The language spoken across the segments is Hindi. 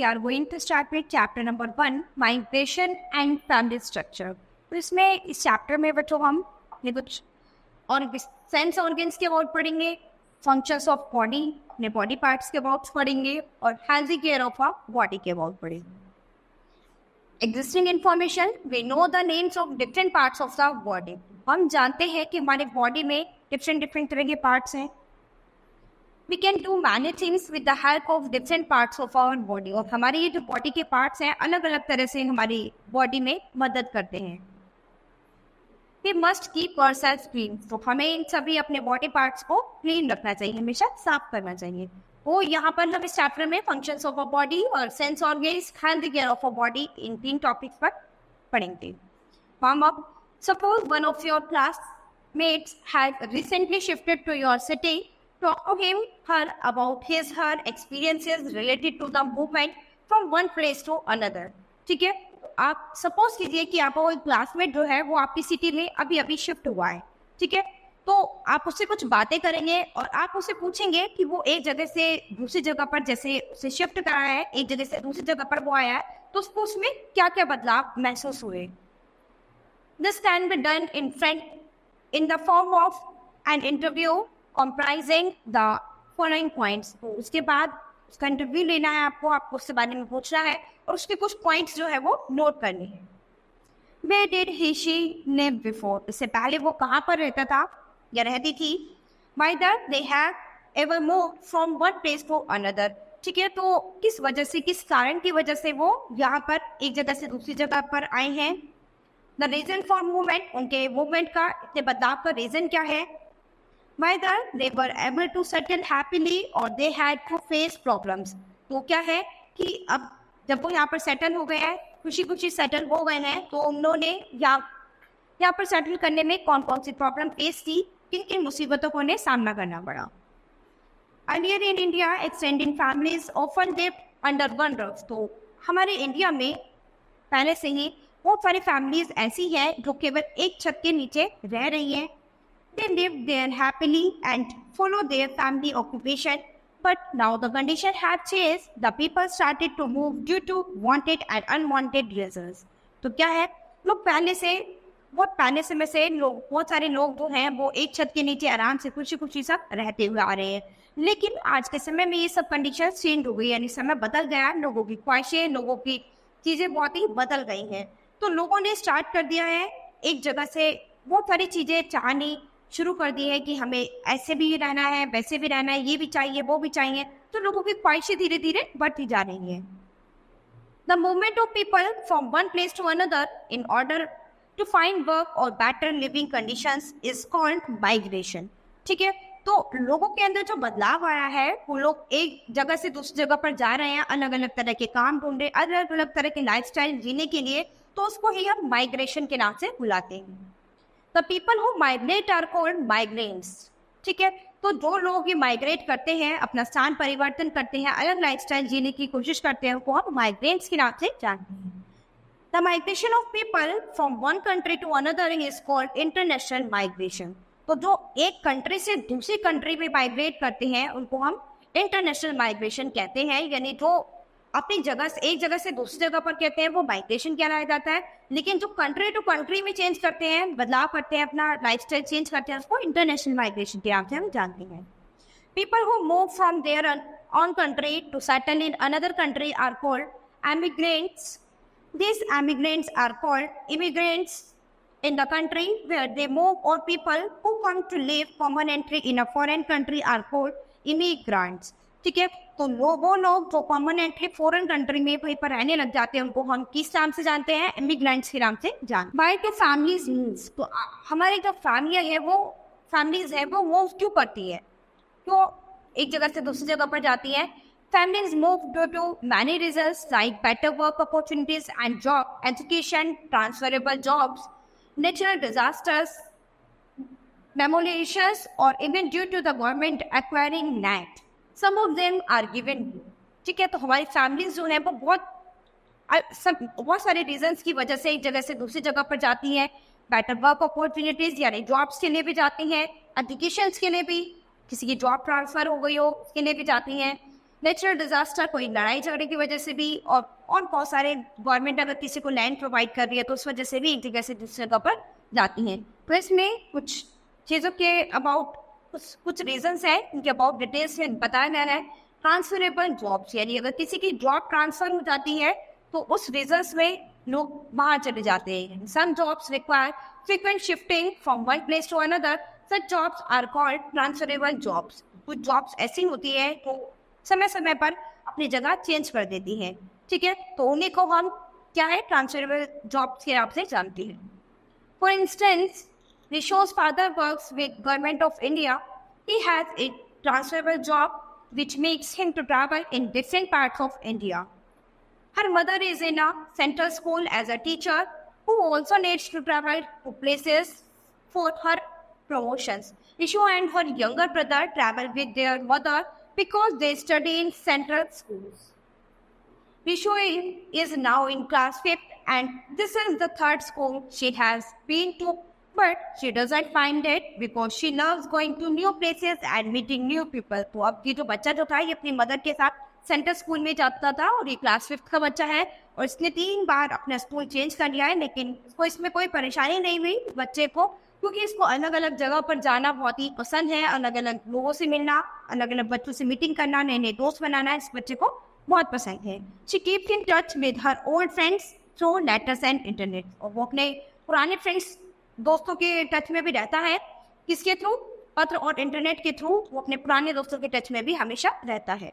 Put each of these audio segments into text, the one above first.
are going to start with chapter number 1, migration and family structure. तो इसमें इस चैप्टर में बच्चों हम ये कुछ और सेंस ऑर्गन्स के अबाउट पढ़ेंगे, फंक्शंस ऑफ बॉडी, अपने बॉडी पार्ट्स के अबाउट पढ़ेंगे और healthy care of a body के अबाउट पढ़ेंगे. Existing information, we know the names of different parts of the body. हम जानते हैं कि हमारे बॉडी में डिफरेंट तरह के पार्ट्स हैं. We can do many things with the help of different parts of our body. और हमारे ये जो बॉडी के पार्ट्स हैं अलग अलग तरह से हमारी बॉडी में मदद करते हैं. We must keep ourselves clean. तो हमें इन सभी अपने बॉडी पार्ट्स को क्लीन रखना चाहिए, हमेशा साफ करना चाहिए. वो यहाँ पर हम इस चैप्टर में फंक्शंस ऑफ अ बॉडी और sense organs, health care of a body, इन 3 टॉपिक्स पर पढ़ेंगे. हम अब suppose one of your classmates has recently shifted to your city. Talk to him, her about her experiences related to the movement from one place to another. ठीक है, आप सपोज कीजिए कि आपका कोई क्लासमेट जो है वो आपकी सिटी में अभी शिफ्ट हुआ है. ठीक है, तो आप उससे कुछ बातें करेंगे और आप उससे पूछेंगे कि वो एक जगह से दूसरी जगह पर जैसे उसे शिफ्ट कराया है, एक जगह से दूसरी जगह पर वो आया है, तो उसको उसमें क्या क्या बदलाव महसूस हुए. This can be done in the form of an interview comprising the following points. तो उसके बाद उसका इंटरव्यू लेना है आपको उससे बारे में पूछना है और उसके कुछ पॉइंट्स जो है वो नोट करने हैं. Where did she live before? इससे पहले वो कहाँ पर रहता था या रहती थी. Whether they have ever moved from one place to another. ठीक है, तो किस वजह से, किस कारण की वजह से वो यहाँ पर एक जगह से दूसरी जगह पर आए हैं. The reason for movement, उनके मूवमेंट का, इतने बदलाव का रीजन क्या है. Whether they were able to settle happily or they had to face problems. तो क्या है कि अब जब वो यहाँ पर सेटल हो गए हैं, खुशी सेटल हो गए हैं, तो उन्होंने यहाँ पर सेटल करने में कौन कौन सी प्रॉब्लम फेस की, किन किन मुसीबतों को उन्हें सामना करना पड़ा. Earlier in India, extended families often lived under one roof. तो हमारे इंडिया में पहले से ही बहुत सारी फैमिलीज ऐसी हैं जो केवल एक छत के नीचे रह रही हैं. They lived there happily and followed their family occupation. But now the condition had changed. The people started to move due to wanted and unwanted reasons. तो क्या है, लोग पहले समय से बहुत सारे लोग जो हैं वो एक छत के नीचे आराम से खुशी सब रहते हुए आ रहे हैं. लेकिन आज के समय में ये सब कंडीशन चेंज हो गई, यानी समय बदल गया. लोगों की ख्वाहिशें, लोगों की चीज़ें बहुत ही बदल गई हैं. तो लोगों ने स्टार्ट कर दिया है एक जगह से बहुत सारी चीज़ें चाहनी शुरू कर दी है कि हमें ऐसे भी रहना है, वैसे भी रहना है, ये भी चाहिए, वो भी चाहिए. तो लोगों की ख्वाहिशें धीरे धीरे बढ़ती जा रही हैं. The movement of people from one place to another in order to find work और better living conditions is called migration. ठीक है, तो लोगों के अंदर जो बदलाव आया है, वो लोग एक जगह से दूसरी जगह पर जा रहे हैं, अलग अलग तरह के काम ढूंढ रहे, अलग अलग तरह के लाइफस्टाइल जीने के लिए. तो उसको ही हम माइग्रेशन के नाम से बुलाते हैं. The people who migrate are called migrants. ठीक है, तो जो लोग ये माइग्रेट करते हैं, अपना स्थान परिवर्तन करते हैं, अलग लाइफस्टाइल जीने की कोशिश करते हैं, उनको हम माइग्रेंट्स के नाम से जानते हैं. The migration of people from one country to another is called international migration. तो जो एक कंट्री से दूसरी कंट्री में माइग्रेट करते हैं उनको हम इंटरनेशनल माइग्रेशन कहते हैं. यानी जो अपनी जगह से एक जगह से दूसरी जगह पर कहते हैं वो माइग्रेशन कहलाया जाता है. लेकिन जो कंट्री टू कंट्री में चेंज करते हैं, बदलाव करते हैं, अपना लाइफस्टाइल चेंज करते हैं, उसको इंटरनेशनल माइग्रेशन के नाम से हम जानते हैं. People who move from their own country to settle in another country are called emigrants. These immigrants are called immigrants in the country where they move, or people who come to live permanently in a foreign country are called immigrants. ठीक है, तो वो लोग जो परमानेंटली फॉरेन कंट्री में वहीं पर रहने लग जाते हैं उनको हम किस नाम से जानते हैं, इमिग्रेंट्स के नाम से जानते हैं. बाय टू फैमिलीज मीन्स, तो हमारी जो फैमिलीज है वो मूव क्यों करती है, क्यों एक जगह से दूसरी जगह पर जाती है. Families move due to many reasons like better work opportunities and job, education, transferable jobs, natural disasters, demolitions, or even due to the government acquiring land. Some of them are given. ठीक है, तो हमारी फैमिलीज जो है वो बहुत सारे रीजंस की वजह से एक जगह से दूसरी जगह पर जाती हैं. बेटर वर्क अपॉर्चुनिटीज यानी जॉब्स के लिए भी जाती हैं, एजुकेशन के लिए भी, किसी की जॉब ट्रांसफर हो गई हो उसके लिए भी जाती हैं, नेचुरल डिजास्टर, कोई लड़ाई झगड़े की वजह से भी, और बहुत सारे गवर्नमेंट अगर किसी को लैंड प्रोवाइड कर रही है तो उस वजह से भी एक जगह से दूसरी जगह पर जाती हैं। तो इसमें कुछ चीज़ों के अबाउट कुछ रीजंस हैं, इनके अबाउट डिटेल्स में बताया गया है। ट्रांसफरेबल जॉब्स, यानी अगर किसी की जॉब ट्रांसफर हो जाती है तो उस रीजंस में लोग बाहर चले जाते हैं। Some jobs require frequent shifting from one place to another, such jobs are called transferable jobs. कुछ जॉब्स ऐसी होती है तो समय समय पर अपनी जगह चेंज कर देती हैं, ठीक है, तो उन्हीं को हम क्या है, ट्रांसफरेबल जॉब्स के नाम से जानते हैं। For instance, Risho's father works with Government of India. He has a transferable job which makes him to travel in different parts of India. Her mother is in a central school as a teacher who also needs to travel to places for her promotions. Risho and her younger brother travel with their mother because they study in central schools. Risho is now in class 5th and this is the third school she has been to, but she doesn't find it because she loves going to new places and meeting new people. तो अब ये जो बच्चा जो था ये अपनी मदर के साथ सेंटर स्कूल में जाता था और ये क्लास 5th का बच्चा है और इसने 3 बार अपना स्कूल चेंज कर लिया है, लेकिन इसको इसमें कोई परेशानी नहीं हुई बच्चे को, क्योंकि इसको अलग अलग जगह पर जाना बहुत ही पसंद है, अलग अलग लोगों से मिलना, अलग अलग बच्चों से मीटिंग करना, नए नए दोस्त बनाना इस बच्चे को बहुत पसंद है। She keeps in touch with her old friends through letters and internet, और वो अपने पुराने फ्रेंड्स दोस्तों के टच में भी रहता है, किसके थ्रू, पत्र और इंटरनेट के थ्रू वो अपने पुराने दोस्तों के टच में भी हमेशा रहता है।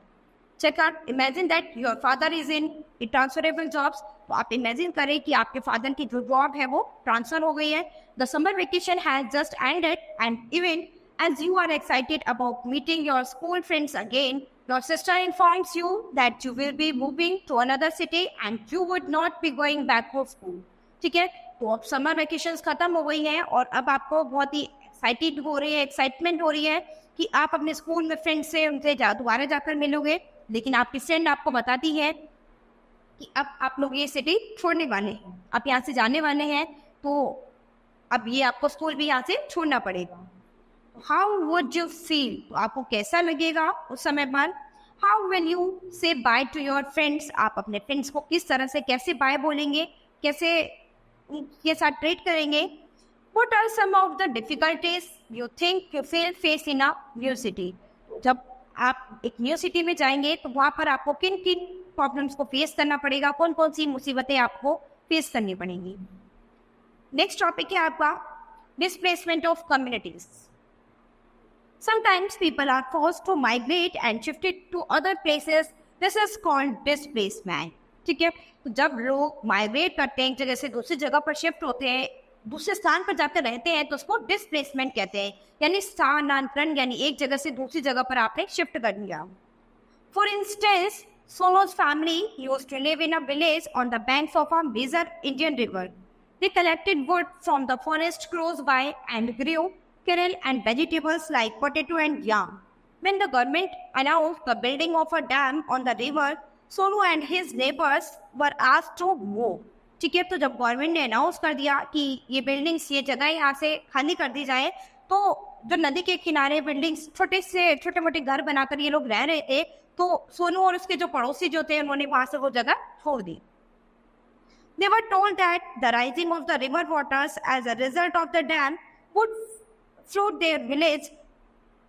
Check out, imagine that your father is in transferable jobs, तो आप इमेजिन करें कि आपके फादर की जो जॉब है वो ट्रांसफर हो गई है। The summer vacation has just ended and even as you are excited about meeting your school friends again, your sister informs you that you will be moving to another city and you would not be going back to school. ठीक है, तो अब समर वेकेशंस खत्म हो गई हैं और अब आपको बहुत ही एक्साइटेड हो रही है, एक्साइटमेंट हो रही है कि आप अपने स्कूल में फ्रेंड से उनसे दोबारा जाकर मिलोगे, लेकिन आपकी फ्रेंड आपको बताती है कि अब आप लोग ये सिटी छोड़ने वाले हैं, आप यहाँ से जाने वाले हैं, तो अब ये आपको स्कूल भी यहाँ से छोड़ना पड़ेगा। How would you feel? तो आपको कैसा लगेगा उस समय पर? How will you say bye to your friends? आप अपने फ्रेंड्स को किस तरह से कैसे बाय बोलेंगे, कैसे उनके साथ ट्रीट करेंगे? What are some of the difficulties you think you will face in a new city? जब आप एक न्यू सिटी में जाएंगे तो वहाँ पर आपको किन किन प्रॉब्लम्स को फेस करना पड़ेगा, कौन कौन सी मुसीबतें आपको फेस करनी पड़ेंगी। नेक्स्ट टॉपिक है आपका displacement of communities. Sometimes people are forced to migrate and shifted to other places. This is called displacement. ठीक है, तो जब लोग माइग्रेट करते हैं एक जगह से दूसरी जगह पर शिफ्ट होते हैं, दूसरे स्थान पर जाकर रहते हैं, तो उसको डिस्प्लेसमेंट कहते हैं, यानी स्थानांतरण, यानी एक जगह से दूसरी जगह पर आपने शिफ्ट कर दिया। For instance, Solo's family used to live in a village on the banks of a major Indian river. They collected wood from the forest close by and grew kale and vegetables like potato and yam. When the government announced the building of a dam on the river, Solu and his neighbors were asked to move. ठीक है, तो जब गवर्नमेंट ने अनाउंस कर दिया कि ये बिल्डिंग्स, ये जगह यहाँ से खाली कर दी जाए, तो जो नदी के किनारे बिल्डिंग्स छोटे मोटे घर बनाकर ये लोग रह रहे थे, तो सोनू और उसके जो पड़ोसी जो थे उन्होंने वहां से वो जगह छोड़ दी। They were told that the rising of the river waters as a result of the dam would flood their village.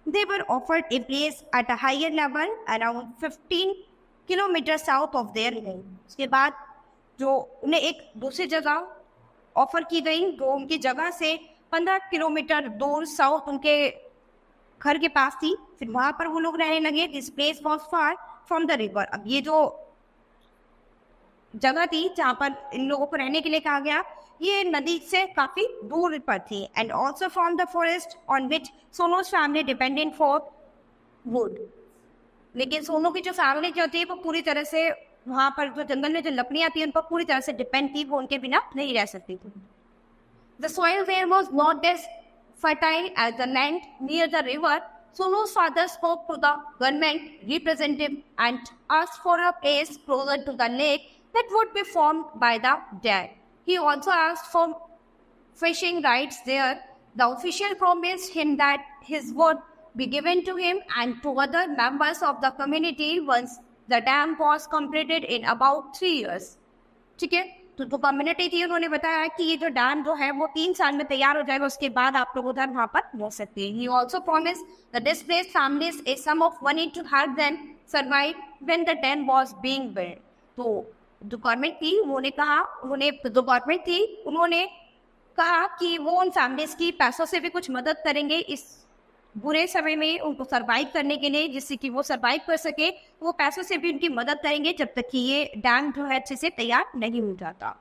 They were offered a place at a higher level around 15 kilometers south of their home. उसके बाद जो उन्हें एक दूसरी जगह ऑफर की गई, जो उनकी जगह से 15 किलोमीटर दूर साउथ उनके घर के पास थी, फिर वहां पर वो लोग रहने लगे। This place was far from the river. अब ये जो जगह थी जहाँ पर इन लोगों को रहने के लिए कहा गया, ये नदी से काफी दूर पर थी, and also from the forest on which Sonu's family dependent for wood. लेकिन सोनू की जो फैमिली जो थी वो पूरी तरह से वहां पर जो जंगल में जो लकड़ियां थी उन पर पूरी तरह से डिपेंड थी, वो उनके बिना नहीं रह सकती थी। The soil there was not as fertile as the land near the river. Sonu's father spoke to the government representative and asked for a place closer to the lake that would be formed by the dam. He also asked for fishing rights there. The official promised him that his wood be given to him and to other members of the community once the dam was completed in about 3 years. ठीक है, तो जो कम्युनिटी थी उन्होंने बताया कि ये जो डैम जो है वो 3 साल में तैयार हो जाएगा, उसके बाद आप लोग उधर वहाँ पर रह सकते हैं. He also promised the displaced families a sum of money to help them survive when the dam was being built. तो जो गवर्नमेंट थी उन्होंने कहा कि वो उन फैमिलीज की पैसों से भी कुछ मदद करेंगे इस बुरे समय में उनको सरवाइव करने के लिए, जिससे कि वो सरवाइव कर सके. वो पैसों से भी उनकी मदद करेंगे जब तक कि ये डैम जो है अच्छे से तैयार नहीं हो जाता.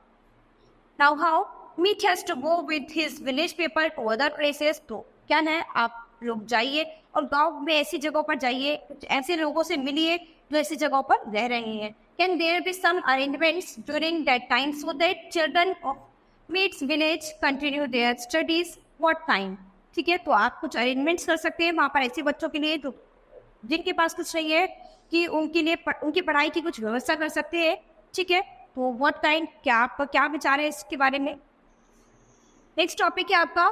Now how Meet has to go with his village people to other places. तो क्या है, आप लोग जाइए और गांव में ऐसी जगहों पर जाइए, ऐसे लोगों से मिलिए जो ऐसी जगहों पर रह रहे हैं. Can there be some arrangements during that time so that children of Meet's village continue their studies? What time? ठीक है, तो आप कुछ अरेंजमेंट्स कर सकते हैं वहाँ पर ऐसे बच्चों के लिए जो जिनके पास कुछ नहीं है कि उनके लिए उनकी पढ़ाई की कुछ व्यवस्था कर सकते हैं. ठीक है, तो व्हाट टाइम, क्या आपका क्या विचार है इसके बारे में? नेक्स्ट टॉपिक है आपका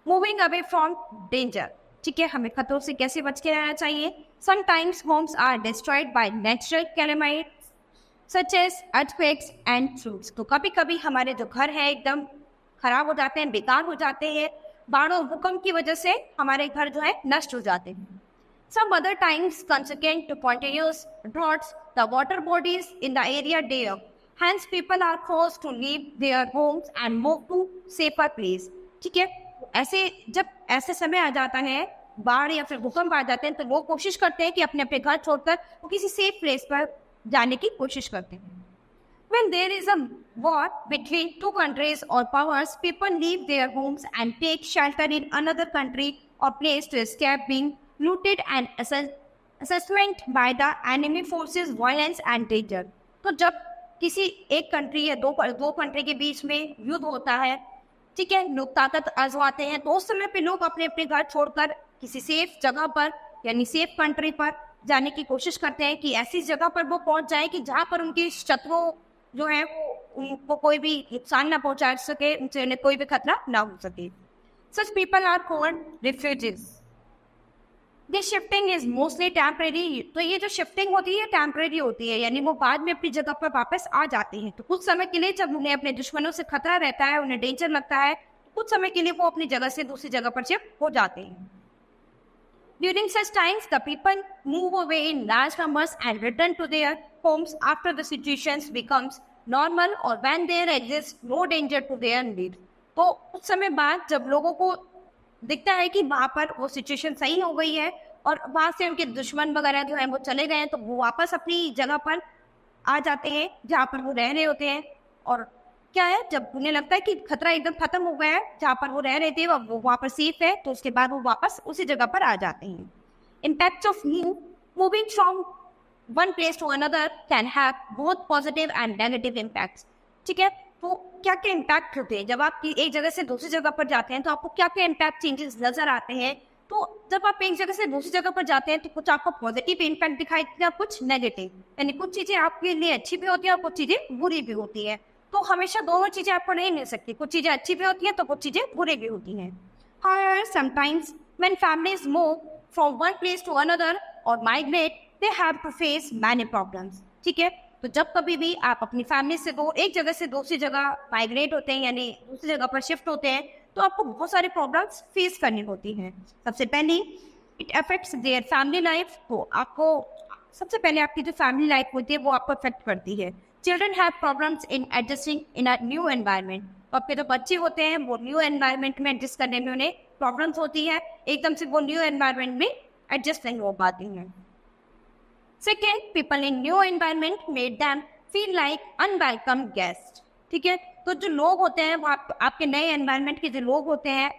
मूविंग अवे फ्रॉम डेंजर. ठीक है, हमें खतरों से कैसे बच के रहना चाहिए. Sometimes homes are destroyed by natural calamities such as earthquakes and floods. तो कभी कभी हमारे जो घर है एकदम खराब हो जाते हैं, बेकार हो जाते हैं. बाढ़ों भूकंप की वजह से हमारे घर जो है नष्ट हो जाते हैं. Some other times consequent to continuous droughts, the water bodies in the area dry up. Hence, people are forced to leave their homes and move to safer place. ठीक है, जब ऐसे समय आ जाता है, बाढ़ या फिर भूकंप आ जाते हैं, तो वो कोशिश करते हैं कि अपने अपने घर छोड़कर वो किसी सेफ प्लेस पर जाने की कोशिश करते हैं. When there is a war between two countries or powers, people leave their homes and take shelter in another country or place to escape being looted and assessment by the enemy forces, violence and danger. तो जब किसी एक कंट्री या दो कंट्री के बीच में युद्ध होता है, ठीक है, लोग ताकत आजमाते हैं, तो उस समय पे लोग अपने अपने घर छोड़कर किसी सेफ जगह पर यानी सेफ कंट्री पर जाने की कोशिश करते हैं कि ऐसी जगह पर वो पहुंच जाए कि जहाँ पर उनके शत्रु जो है वो उनको कोई भी नुकसान ना पहुंचा सके, उनसे उन्हें कोई भी खतरा ना हो सके. Such people are called refugees. This shifting is mostly temporary. तो ये जो शिफ्टिंग होती है टेम्परेरी होती है, यानी वो बाद में अपनी जगह पर वापस आ जाते हैं. तो कुछ समय के लिए जब उन्हें अपने दुश्मनों से खतरा रहता है, उन्हें डेंजर लगता है, कुछ समय के लिए वो अपनी जगह से दूसरी जगह पर शिफ्ट हो जाते हैं. During such times, the people move away in large numbers and return to their homes after the situation becomes normal or when there exists no danger to their need. तो कुछ समय बाद जब लोगों को दिखता है कि वहाँ पर वो सिचुएशन सही हो गई है और वहाँ से उनके दुश्मन वगैरह जो है वो चले गए हैं, तो वो वापस अपनी जगह पर आ जाते हैं जहाँ पर वो रह रहे होते हैं. और क्या है, जब उन्हें लगता है कि खतरा एकदम खत्म हो गया है, जहाँ पर वो रह रहे थे वो वहाँ पर सेफ है, तो उसके बाद वो वापस उसी जगह पर आ जाते हैं. Impacts of moving from one place to another can have both positive and negative impacts. ठीक है, तो क्या क्या इम्पैक्ट होते हैं जब आप एक जगह से दूसरी जगह पर जाते हैं, तो आपको क्या क्या इम्पैक्ट चेंजेस नजर आते हैं. तो जब आप एक जगह से दूसरी जगह पर जाते हैं तो कुछ आपको पॉजिटिव इम्पैक्ट दिखाई देगा, कुछ नेगेटिव, यानी कुछ चीजें आपके लिए अच्छी भी होती है और कुछ चीजें बुरी भी होती है. तो हमेशा दोनों चीजें आपको नहीं मिल सकती, कुछ चीजें अच्छी भी होती हैं तो कुछ चीजें बुरी भी होती हैं. However, sometimes when families move from one place to another or migrate, they have to face many problems. ठीक है, तो जब कभी भी आप अपनी फैमिली से एक जगह से दूसरी जगह माइग्रेट होते हैं यानी दूसरी जगह पर शिफ्ट होते हैं, तो आपको बहुत सारे प्रॉब्लम्स फेस करनी होती हैं. सबसे पहले it affects their family life. तो आपको सबसे पहले आपकी जो फैमिली लाइफ होती है वो आपको अफेक्ट करती है. Children have problems in adjusting in a new environment. तो आपके जो बच्चे होते हैं वो न्यू एनवायरनमेंट में एडजस्ट करने में उन्हें प्रॉब्लम्स होती है, एकदम से वो न्यू एनवायरनमेंट में एडजस्ट नहीं हो पाती हैं. Second, people in new environment made them feel like unwelcome guest. ठीक है, तो जो लोग होते हैं वो आपके नए एनवायरनमेंट के जो लोग होते हैं,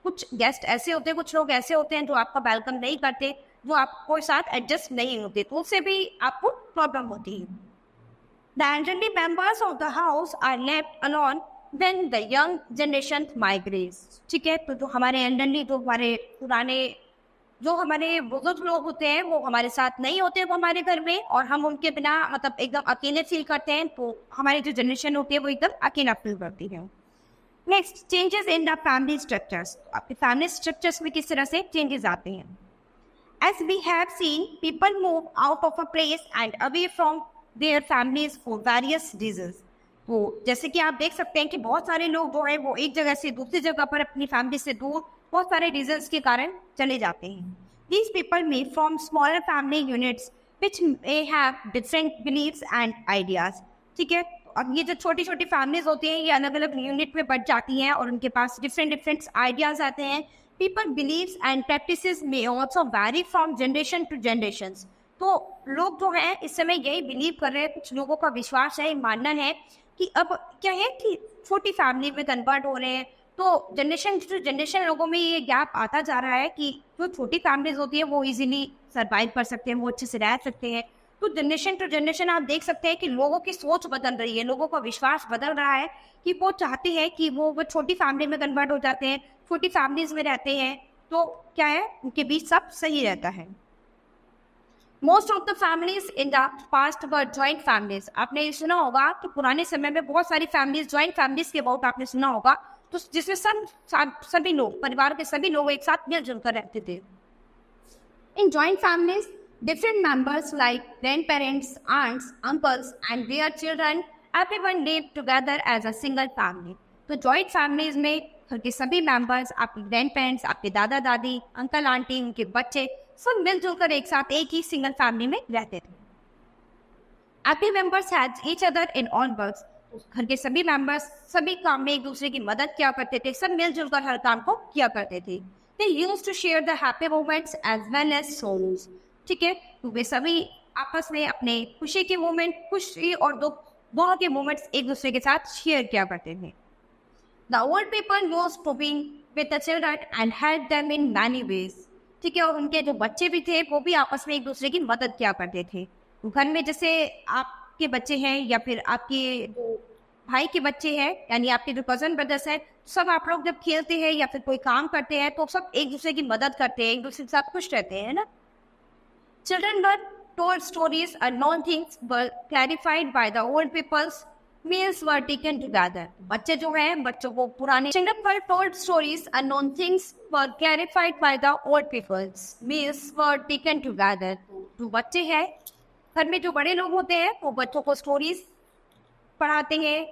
कुछ गेस्ट ऐसे होते हैं, कुछ लोग ऐसे होते हैं जो आपका वेलकम नहीं करते, जो आपको साथ एडजस्ट नहीं होते, तो उससे भी आपको प्रॉब्लम होती है. The elderly members of the house are left alone when the young generation migrates. ठीक है, तो जो हमारे एल्डरली जो हमारे बुजुर्ग लोग होते हैं वो हमारे साथ नहीं होते, वो हमारे घर में, और हम उनके बिना मतलब एकदम अकेले फील करते हैं. तो हमारी जो जनरेशन होती है वो एकदम अकेला फील करती है. Next, changes in the family structures. आपके फैमिली स्ट्रक्चर्स में किस तरह से चेंजेस आते हैं? As we have seen, people move out of a place and away from their families for various reasons. वो जैसे कि आप देख सकते हैं कि बहुत सारे लोग जो है वो एक जगह से दूसरी जगह पर अपनी फैमिली से दूर बहुत सारे रीजंस के कारण चले जाते हैं. These people may form smaller family units which may have different beliefs and ideas. ठीक है, अब ये जो छोटी छोटी फैमिलीज होती हैं ये अलग अलग यूनिट में बढ़ जाती हैं और उनके पास डिफरेंट डिफरेंट आइडियाज आते हैं. People beliefs and practices may also vary from generation to generations. तो लोग जो हैं इस समय यही बिलीव कर रहे हैं, कुछ लोगों का विश्वास है, मानना है कि अब क्या है कि छोटी फैमिली में कन्वर्ट हो रहे हैं. तो जनरेशन टू जनरेशन लोगों में ये गैप आता जा रहा है कि जो छोटी फैमिलीज होती है वो इजीली सर्वाइव कर सकते हैं, वो अच्छे से रह सकते हैं. तो जनरेशन टू जनरेशन आप देख सकते हैं कि लोगों की सोच बदल रही है, लोगों का विश्वास बदल रहा है कि वो चाहते हैं कि वो छोटी फैमिली में कन्वर्ट हो जाते हैं, छोटी फैमिलीज में रहते हैं. तो क्या है, उनके बीच सब सही रहता है. Most of the families in the past were joint families. आपने ये सुना होगा कि पुराने समय में बहुत सारी फैमिलीज, जॉइंट फैमिलीज के अबाउट आपने सुना होगा, तो जिसमें सभी लोग, परिवार के सभी लोग एक साथ मिलजुल कर रहते थे. In joint families different members like grandparents, aunts, uncles and their children, everyone lived together as a single family. तो joint families में घर के सभी members, आपके grandparents, आपके दादा दादी, अंकल आंटी, उनके बच्चे सब मिलजुल कर एक साथ एक ही single family में रहते थे. Every members had each other in all works. घर के सभी members सभी काम में एक दूसरे की मदद किया करते थे, सब मिलजुल कर हर काम को किया करते थे. They used to share the happy moments as well as sorrows. ठीक है, तो वे सभी आपस में अपने खुशी के मोमेंट, खुशी और दुख दोनों के मोमेंट्स एक दूसरे के साथ शेयर किया करते थे. The old people used to be with the children and help them in many ways. ठीक है, और उनके जो बच्चे भी थे वो भी आपस में एक दूसरे की मदद किया करते थे. घर में जैसे आपके बच्चे हैं या फिर आपके भाई के बच्चे हैं, यानी आपके जो कजन ब्रदर्स हैं, सब आप लोग जब खेलते हैं या फिर कोई काम करते हैं तो सब एक दूसरे की मदद करते हैं, एक दूसरे के साथ खुश रहते हैं ना. Children were told stories, unknown things were clarified by the old peoples. Meals were taken together. बच्चे जो हैं, बच्चों को पुराने. Children were told stories, unknown things were clarified by the old peoples. Meals were taken together. जो बच्चे हैं, घर में जो बड़े लोग होते हैं वो बच्चों को स्टोरीज पढ़ाते हैं,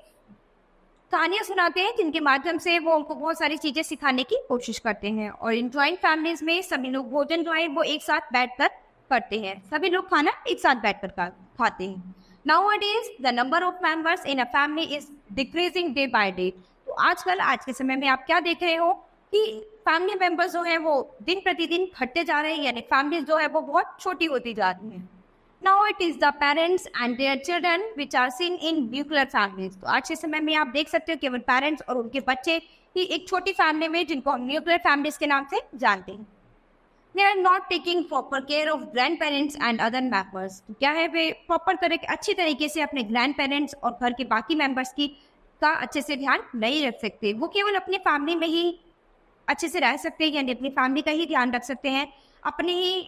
कहानियाँ सुनाते हैं, जिनके माध्यम से वो उनको बहुत सारी चीज़ें सिखाने की कोशिश करते हैं. और इन जॉइंट फैमिलीज में सभी लोग भोजन जो है वो एक साथ बैठकर करते हैं, सभी लोग खाना एक साथ बैठकर खाते हैं. Nowadays, the number of members in a family is decreasing day by day. तो आजकल, आज के समय में आप क्या देख रहे हो कि फैमिली मेंबर्स जो हैं वो दिन प्रतिदिन घटते जा रहे हैं, यानी फैमिली जो है वो बहुत छोटी होती जा रही है. Now it is the parents and their children which are seen in nuclear families. तो आज के समय में आप देख सकते हो केवल पेरेंट्स और उनके बच्चे ही एक छोटी फैमिली में, जिनको हम न्यूक्लियर फैमिलीज के नाम से जानते हैं. They are not taking proper care of grandparents and other members. तो क्या है, वे प्रॉपर अच्छी तरीके से अपने ग्रैंड पेरेंट्स और घर के बाकी मेंबर्स की का अच्छे से ध्यान नहीं रख सकते. वो केवल अपनी फैमिली में ही अच्छे से रह सकते हैं, यानी अपनी फैमिली का ही ध्यान रख सकते हैं, अपने ही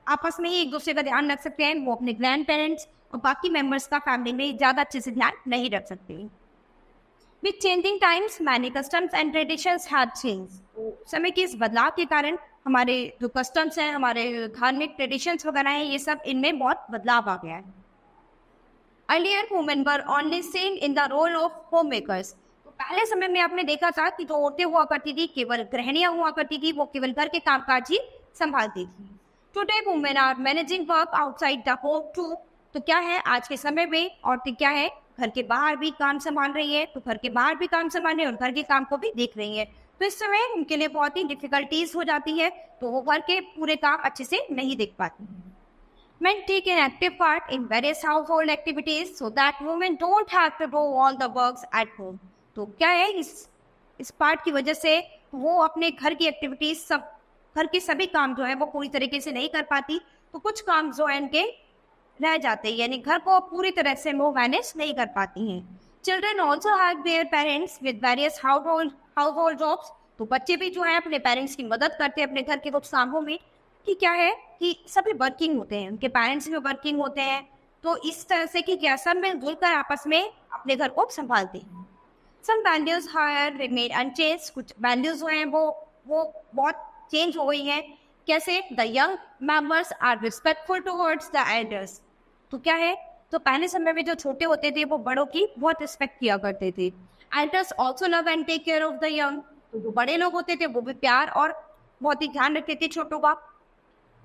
आपस में ही एक दूसरे का ध्यान रख सकते हैं. वो अपने ग्रैंड पेरेंट्स और बाकी मेंबर्स का फैमिली में ज़्यादा अच्छे से ध्यान नहीं रख सकते. With changing times, many customs and traditions have changed. समय के इस बदलाव के कारण हमारे जो कस्टम्स हैं, हमारे धार्मिक ट्रेडिशंस वगैरह हैं, ये सब इनमें बहुत बदलाव आ गया है. Earlier, women were only seen in the role of homemakers. तो पहले समय में आपने देखा था कि जो औरतें हुआ करती थी, केवल गृहिणियां हुआ करती थी, वो केवल घर के कामकाज ही संभालती थी. Today, women are managing work outside the home too. तो क्या है, आज के समय में औरतें क्या है, घर के बाहर भी काम संभाल रही है, तो घर के बाहर भी काम संभाल रही है और घर के काम को भी देख रही है. तो इस समय उनके लिए बहुत ही डिफिकल्टीज हो जाती है, तो वो घर के पूरे काम अच्छे से नहीं देख पाती हैं. Men take an active part in various household activities so that women don't have to do all the works at home. तो क्या है, इस पार्ट की वजह से वो अपने घर की एक्टिविटीज, सब घर के सभी काम जो है वो पूरी तरीके से नहीं कर पाती. तो कुछ काम जो है उनके रह जाते हैं, यानी घर को पूरी तरह से वो मैनेज नहीं कर पाती हैं. Children also help their parents with various household jobs. तो बच्चे भी जो है अपने पेरेंट्स की मदद करते हैं अपने घर के कुछ कामों में. कि क्या है कि सभी वर्किंग होते हैं, उनके पेरेंट्स भी वर्किंग होते हैं, तो इस तरह से कि क्या सब मिलजुल कर आपस में अपने घर को संभालते हैं. Some values higher remain unchange, कुछ वैल्यूज जो हैं वो बहुत चेंज हो गई हैं। कैसे? The young members are respectful towards the elders. तो क्या है, तो पहले समय में जो छोटे होते थे वो बड़ों की बहुत रिस्पेक्ट किया करते थे। Elders also love and take care of the young. तो जो बड़े लोग होते थे वो भी प्यार और बहुत ही ध्यान रखते थे छोटों का।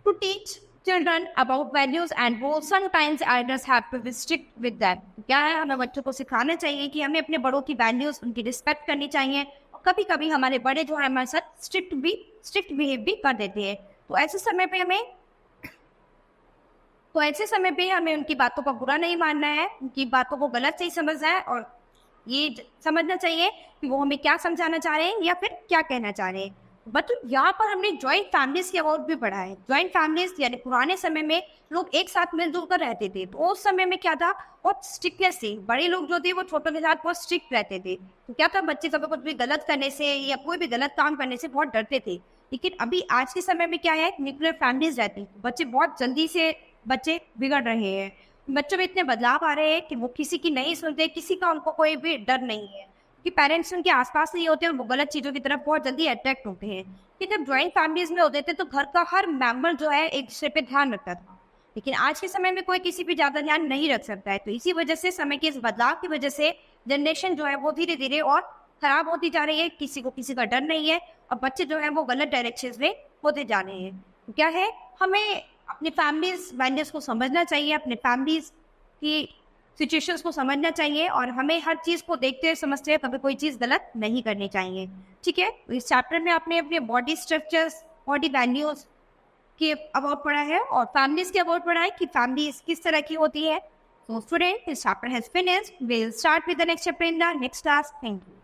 To teach children about values and rules, sometimes elders have to be strict with them। क्या है, हमें बच्चों को सिखाना चाहिए कि हमें अपने बड़ों की वैल्यूज, उनकी रिस्पेक्ट करनी चाहिए। और कभी कभी हमारे बड़े जो है हमारे साथ स्ट्रिक्ट बिहेव भी कर देते हैं। तो ऐसे समय पे हमें उनकी बातों का बुरा नहीं मानना है, उनकी बातों को गलत नहीं समझना है और ये समझना चाहिए कि वो हमें क्या समझाना चाह रहे हैं या फिर क्या कहना चाह रहे हैं। बट यहाँ पर हमने ज्वाइंट फैमिलीज के अबाउट भी पढ़ा है। ज्वाइंट फैमिलीज यानी पुराने समय में लोग एक साथ मिलजुल कर रहते थे। तो उस समय में क्या था, बहुत स्ट्रिक्टनेस थी। बड़े लोग जो थे वो छोटों के साथ बहुत स्ट्रिक्ट रहते थे। तो क्या था, बच्चे कभी कुछ भी गलत करने से या कोई भी गलत काम करने से बहुत डरते थे। लेकिन अभी आज के समय में क्या है, न्यूक्लियर फैमिलीज रहती हैं। बच्चे बहुत जल्दी से बच्चे बिगड़ रहे हैं। बच्चों में इतने बदलाव आ रहे हैं कि वो किसी की नहीं सुनते, किसी का उनको कोई भी डर नहीं है कि पेरेंट्स उनके आसपास नहीं होते और वो गलत चीज़ों की तरफ बहुत जल्दी अट्रैक्ट होते हैं। कि जब ज्वाइंट फैमिलीज में होते थे तो घर का हर मेंबर जो है एक दूसरे पे ध्यान रखता था। लेकिन आज के समय में कोई किसी पे ज़्यादा ध्यान नहीं रख सकता है। तो इसी वजह से, समय के इस बदलाव की वजह से जनरेशन जो है वो धीरे धीरे और खराब होती जा रही है। किसी को किसी का डर नहीं है और बच्चे जो है वो गलत डायरेक्शन में होते जा रहे हैं। तो क्या है, हमें अपनी फैमिलीज वैल्यूज को समझना चाहिए, अपने फैमिलीज की सिचुएशंस को समझना चाहिए और हमें हर चीज़ को देखते हुए समझते हुए कभी कोई चीज़ गलत नहीं करनी चाहिए। ठीक है, तो इस चैप्टर में आपने अपने बॉडी स्ट्रक्चर्स, बॉडी वैल्यूज के अबाउट पढ़ा है और फैमिलीज के अबाउट पढ़ा है कि फैमिलीज किस तरह की होती है। So student, this chapter has finished. We'll start with the next chapter in the next class. Thank you.